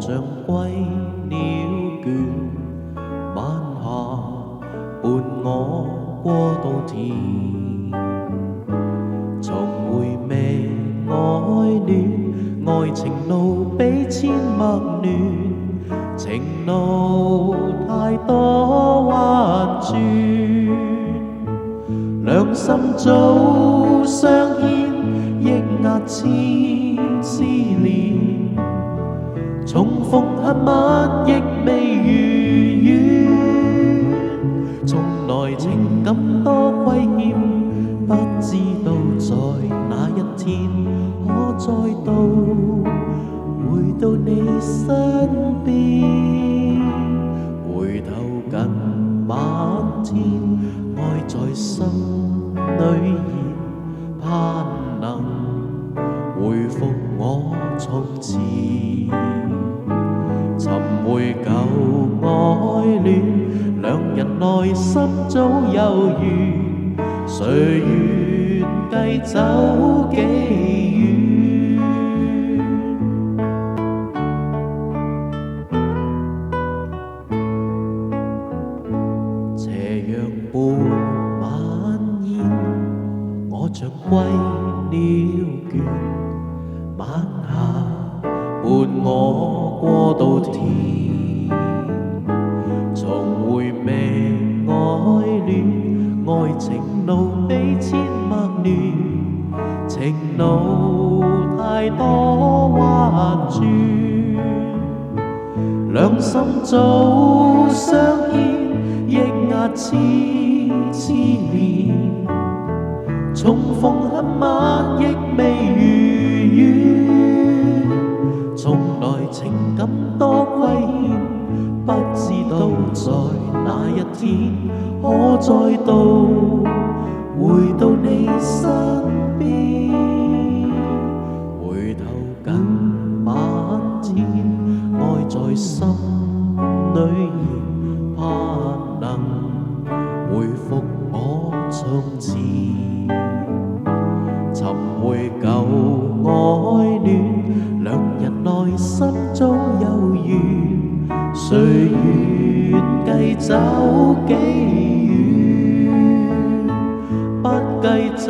像歸鳥倦，晚霞伴我過稻田，重回味愛戀，愛情路比千陌亂，情路太多彎轉，兩心早相牽，抑壓千絲連。重逢恨晚亦未如願，從來情感多虧欠，不知道在哪一天可再度回到你身邊。回頭近晚天，愛在心裏現，盼能回復我從前。尋回舊愛戀，兩人內心早有緣，誰願計走幾遠？斜陽伴晚煙，我像歸鳥倦，晚霞伴我過稻田，重回味愛戀，愛情路比千陌亂，情路太多彎轉，兩心早相牽，抑壓千絲連，重逢恨晚亦未如願，從來情感多虧欠，不知道在哪一天可再度回到你身邊。回頭近晚天，愛在心裏現，盼能回復我從前。尋回舊愛戀，兩人內心早有緣，誰願計走幾遠？不計走